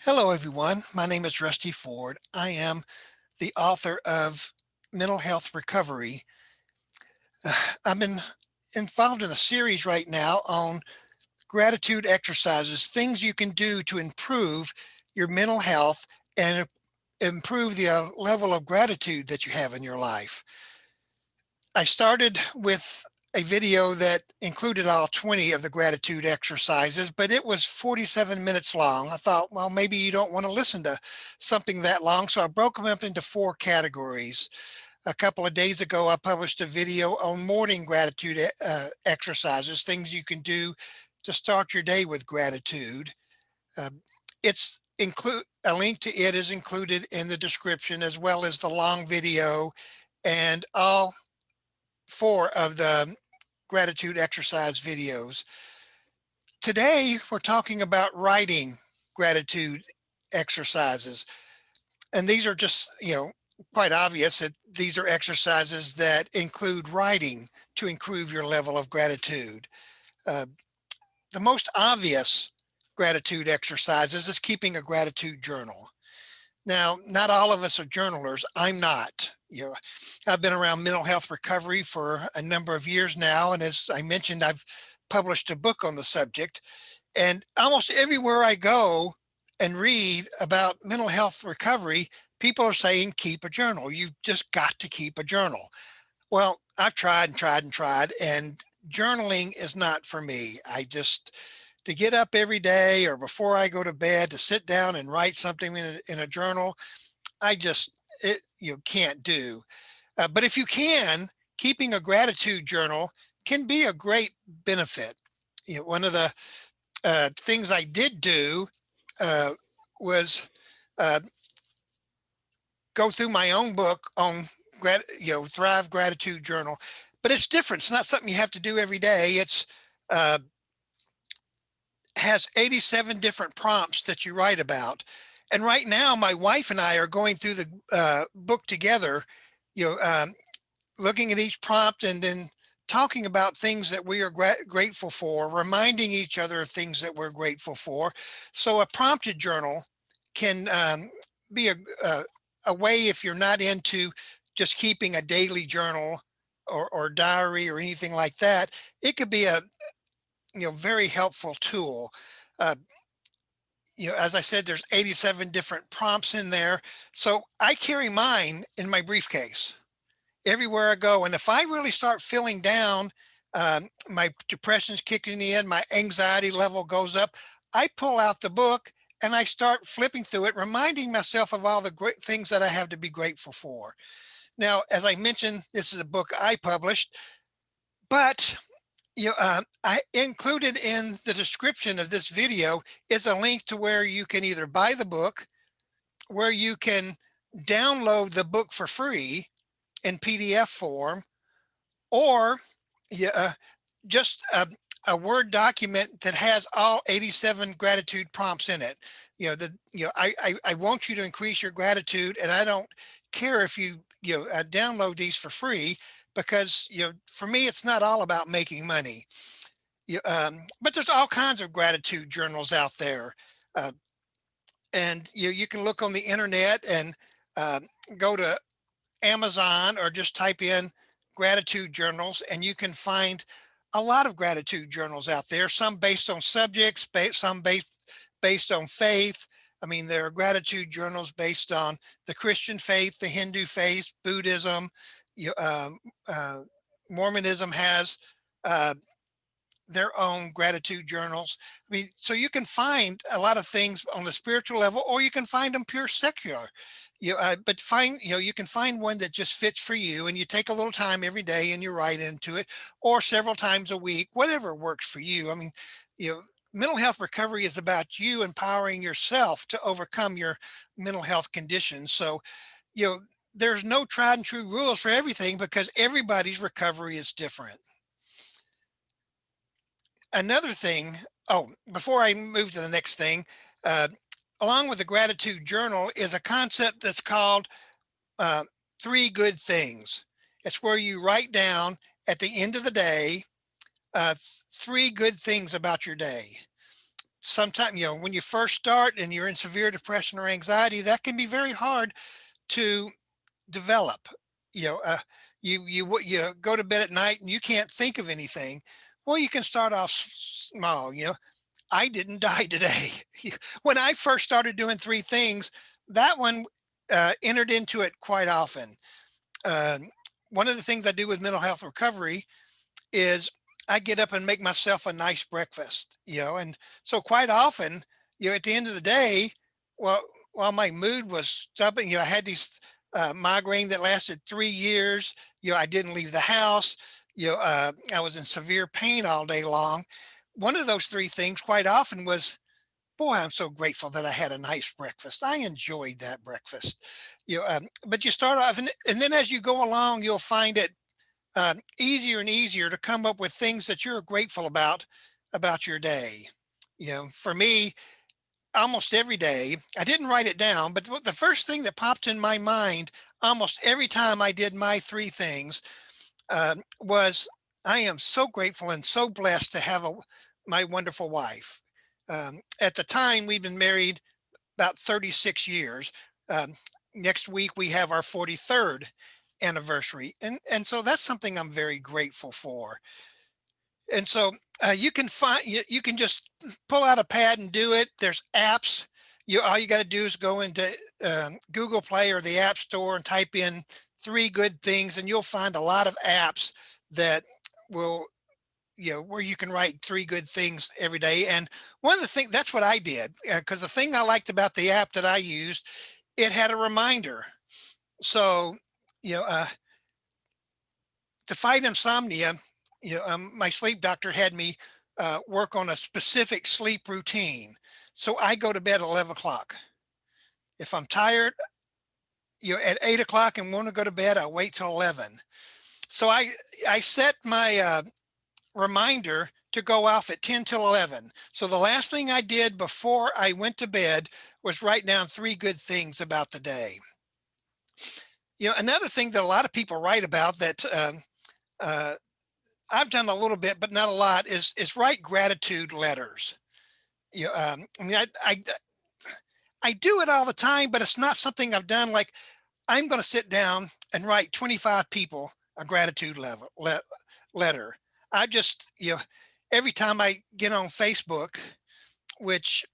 Hello, everyone. My name is Rusty Ford. I am the author of Mental Health Recovery. I've been involved in a series right now on gratitude exercises, things you can do to improve your mental health and improve the level of gratitude that you have in your life. I started with a video that included all 20 of the gratitude exercises, but it was 47 minutes long. I thought, well, maybe you don't want to listen to something that long. So I broke them up into 4 categories. A couple of days ago, I published a video on morning gratitude exercises, things you can do to start your day with gratitude. Uh, it's include a link to it is included in the description, as well as the long video and all 4 of the gratitude exercise videos. Today, we're talking about writing gratitude exercises. And these are just, quite obvious that these are exercises that include writing to improve your level of gratitude. Uh, the most obvious gratitude exercises is keeping a gratitude journal. Now, not all of us are journalers. I'm not. I've been around mental health recovery for a number of years now, and as I mentioned, I've published a book on the subject. And almost everywhere I go and read about mental health recovery, people are saying keep a journal. You've just got to keep a journal. Well, I've tried and tried and tried, and journaling is not for me. To get up every day or before I go to bed to sit down and write something in a journal, you can't do. But if you can, keeping a gratitude journal can be a great benefit. One of the things I did do uh, was uh, go through my own book on Thrive Gratitude Journal, but it's different. It's not something you have to do every day. It's uh, has 87 different prompts that you write about. And right now, my wife and I are going through the book together, you know, um, looking at each prompt and then talking about things that we are grateful for, reminding each other of things that we're grateful for. So a prompted journal can be a way, if you're not into just keeping a daily journal or diary or anything like that, it could be a very helpful tool. Uh, as I said, there's 87 different prompts in there. So I carry mine in my briefcase everywhere I go. And if I really start feeling down, my depression's kicking in, my anxiety level goes up, I pull out the book and I start flipping through it, reminding myself of all the great things that I have to be grateful for. Now, as I mentioned, this is a book I published, but I included in the description of this video is a link to where you can either buy the book, where you can download the book for free in PDF form, or yeah, just a Word document that has all 87 gratitude prompts in it. I want you to increase your gratitude, and I don't care if you download these for free, because for me it's not all about making money. But there's all kinds of gratitude journals out there, uh, and you can look on the internet and uh, go to Amazon or just type in gratitude journals, and you can find a lot of gratitude journals out there, some based on subjects, some based on faith. I mean, there are gratitude journals based on the Christian faith, the Hindu faith, Buddhism, you, uh, Mormonism has uh, their own gratitude journals. I mean, so you can find a lot of things on the spiritual level, or you can find them pure secular. But you can find one that just fits for you, and you take a little time every day and you write into it, or several times a week, whatever works for you. I mean, mental health recovery is about you empowering yourself to overcome your mental health conditions. So, you know, there's no tried and true rules for everything, because everybody's recovery is different. Another thing, oh, before I move to the next thing, uh, along with the gratitude journal is a concept that's called uh, 3 good things. It's where you write down at the end of the day uh, 3 good things about your day. sometimes, when you first start and you're in severe depression or anxiety, that can be very hard to develop. You know, uh, you go to bed at night and you can't think of anything. Well, you can start off small. I didn't die today. When I first started doing three things, that one entered into it quite often. Uh, One of the things I do with mental health recovery is I get up and make myself a nice breakfast, and so quite often, at the end of the day, well, while my mood was stubborn, I had these migraine that lasted 3 years. I didn't leave the house. I was in severe pain all day long. One of those three things quite often was, boy, I'm so grateful that I had a nice breakfast. I enjoyed that breakfast. But you start off, and then as you go along, you'll find it easier and easier to come up with things that you're grateful about your day. For me, almost every day, I didn't write it down, but the first thing that popped in my mind almost every time I did my three things was, I am so grateful and so blessed to have my wonderful wife. At the time, we've been married about 36 years. Um, Next week, we have our 43rd anniversary. And so that's something I'm very grateful for. And so you can you can just pull out a pad and do it. There's apps. All you got to do is go into Google Play or the App Store and type in three good things, and you'll find a lot of apps that will, where you can write three good things every day. And one of the things, that's what I did, because the thing I liked about the app that I used, it had a reminder. So, you know, uh, to fight insomnia, my sleep doctor had me work on a specific sleep routine. So I go to bed at 11 o'clock. If I'm tired, at 8 o'clock and want to go to bed, I wait till 11. So I set my reminder to go off at 10 till 11. So the last thing I did before I went to bed was write down three good things about the day. Another thing that a lot of people write about that uh, I've done a little bit, but not a lot, is write gratitude letters. I mean, I do it all the time, but it's not something I've done. Like, I'm going to sit down and write 25 people a gratitude letter. I just, every time I get on Facebook, which,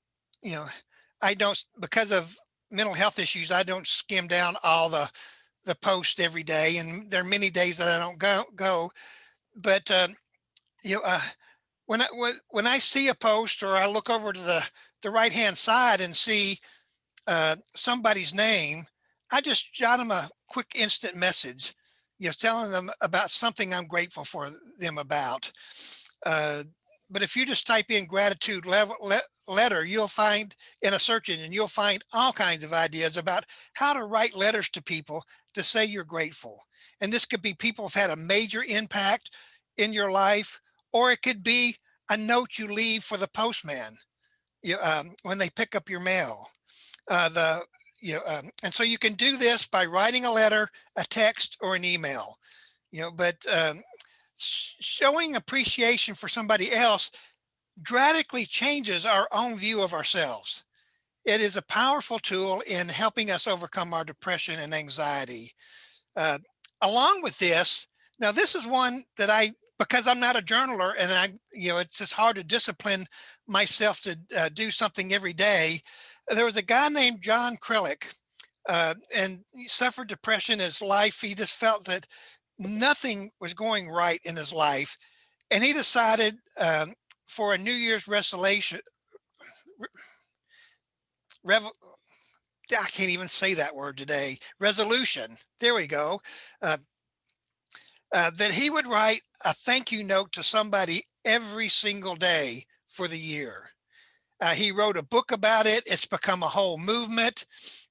you know, I don't, because of mental health issues, I don't skim down all the posts every day. And there are many days that I don't go. But, you know, uh, when I see a post, or I look over to the right hand side and see somebody's name, I just jot them a quick instant message, telling them about something I'm grateful for them about. Uh, but if you just type in gratitude letter, you'll find, in a search engine, you'll find all kinds of ideas about how to write letters to people to say you're grateful. And this could be people have had a major impact in your life, or it could be a note you leave for the postman, when they pick up your mail. And so you can do this by writing a letter, a text, or an email. But showing appreciation for somebody else drastically changes our own view of ourselves. It is a powerful tool in helping us overcome our depression and anxiety. Uh, Along with this, now this is one that because I'm not a journaler, and it's just hard to discipline myself to do something every day. There was a guy named John Krellick, and he suffered depression in his life. He just felt that nothing was going right in his life, and he decided, for a New Year's resolution. Rev, I can't even say that word today. Resolution. There we go. Uh, that he would write a thank you note to somebody every single day for the year. He wrote a book about it. It's become a whole movement.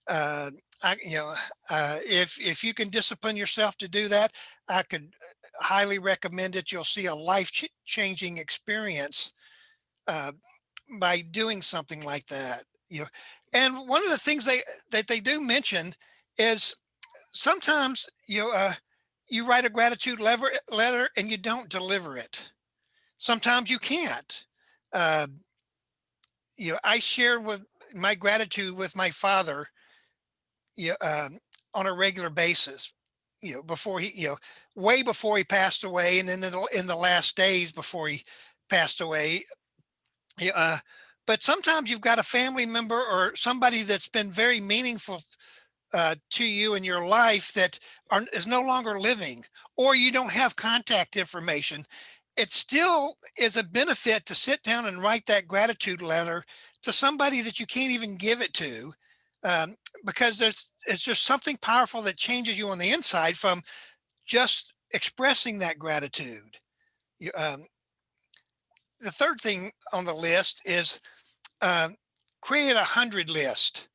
Uh, if you can discipline yourself to do that, I could highly recommend it. You'll see a life-changing experience by doing something like that. And one of the things that they do mention is, sometimes you write a gratitude letter and you don't deliver it. Sometimes you can't. Uh, I share with my gratitude with my father, you know, on a regular basis. Before he, way before he passed away, and then in the last days before he passed away. Yeah, but sometimes you've got a family member or somebody that's been very meaningful to you in your life that is no longer living, or you don't have contact information. It still is a benefit to sit down and write that gratitude letter to somebody that you can't even give it to, um, because it's just something powerful that changes you on the inside from just expressing that gratitude. You, the third thing on the list is um, create a 100 list.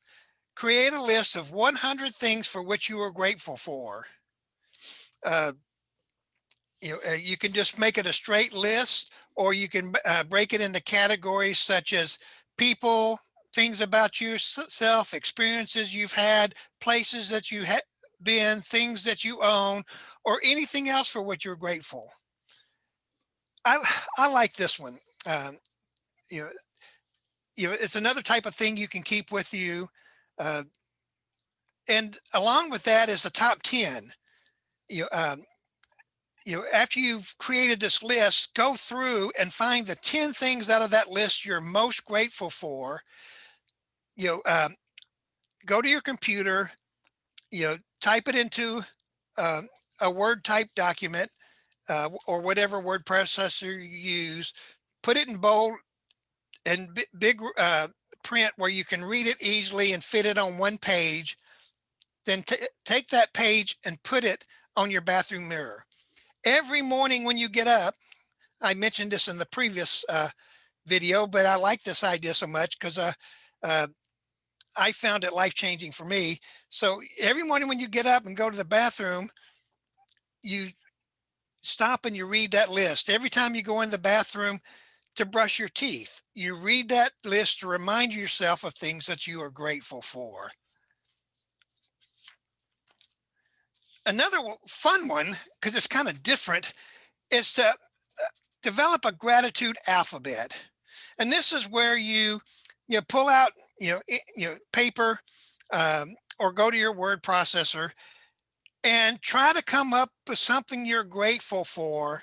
Create a list of 100 things for which you are grateful for. Uh, you can just make it a straight list, or you can break it into categories such as people, things about yourself, experiences you've had, places that you have been, things that you own, or anything else for which you're grateful. I I like this one. Um, you know, it's another type of thing you can keep with you. Uh, and along with that is the top 10. You know, um, After you've created this list, go through and find the 10 things out of that list you're most grateful for. You know, um, Go to your computer, type it into um, a Word type document, or whatever word processor you use. Put it in bold and big print where you can read it easily and fit it on one page. Then take that page and put it on your bathroom mirror. Every morning when you get up, I mentioned this in the previous video, but I like this idea so much because uh, I found it life changing for me. So every morning when you get up and go to the bathroom, you stop and you read that list. Every time you go in the bathroom to brush your teeth, you read that list to remind yourself of things that you are grateful for. Another fun one, because it's kind of different, is to develop a gratitude alphabet. And this is where you pull out paper, or go to your word processor and try to come up with something you're grateful for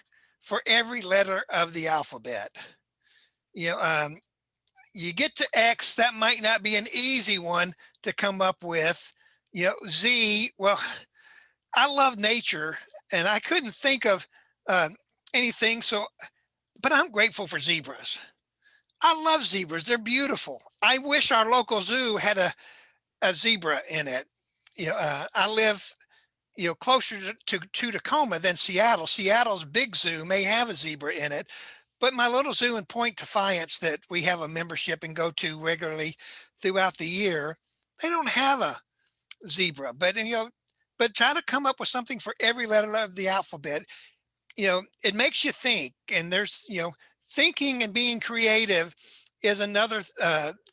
every letter of the alphabet. You know, um, you get to X, that might not be an easy one to come up with. Z, well, I love nature and I couldn't think of uh, anything. So, but I'm grateful for zebras. I love zebras. They're beautiful. I wish our local zoo had a zebra in it. I live, closer to Tacoma than Seattle. Seattle's big zoo may have a zebra in it, but my little zoo in Point Defiance that we have a membership and go to regularly throughout the year, they don't have a zebra. But try to come up with something for every letter of the alphabet. It makes you think, and thinking and being creative is another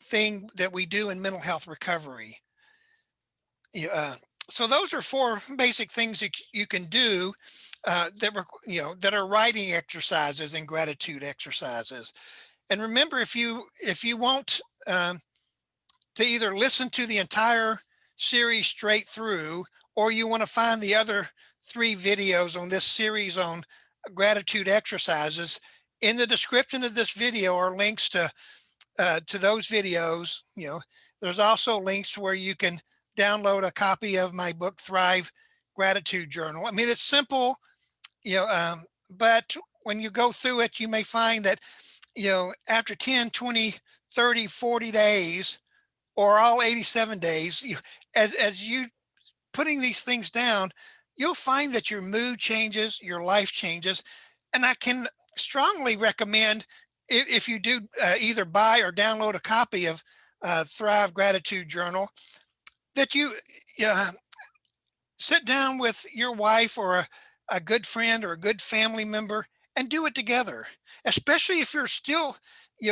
thing that we do in mental health recovery. You So those are four basic things that you can do, that are writing exercises and gratitude exercises. And remember, if you want to either listen to the entire series straight through, or you want to find the other three videos on this series on gratitude exercises, in the description of this video are links to those videos. There's also links where you can download a copy of my book, Thrive Gratitude Journal. I mean, it's simple, but when you go through it, you may find that, after 10, 20, 30, 40 days, or all 87 days, as you putting these things down, you'll find that your mood changes, your life changes. And I can strongly recommend, if you do either buy or download a copy of Thrive Gratitude Journal, that you uh, sit down with your wife or a good friend or a good family member and do it together, especially if you're still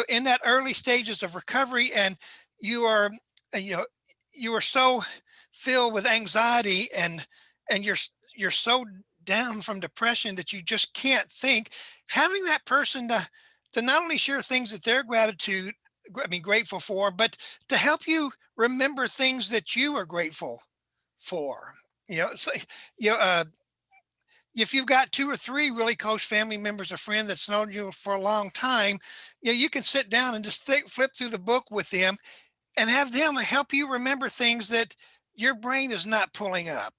in that early stages of recovery, and you are you know you are so filled with anxiety, and you're so down from depression that you just can't think. Having that person to not only share things that they're grateful for, but to help you remember things that you are grateful for. So, you know, uh, if you've got two or three really close family members or friends that's known you for a long time, you can sit down and just flip through the book with them and have them help you remember things that your brain is not pulling up.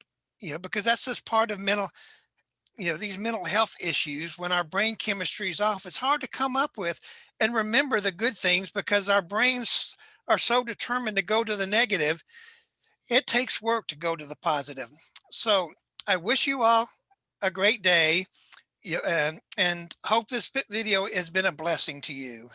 Because that's just part of these mental health issues. When our brain chemistry is off, it's hard to come up with and remember the good things because our brains are so determined to go to the negative. It takes work to go to the positive. So I wish you all a great day, and hope this video has been a blessing to you.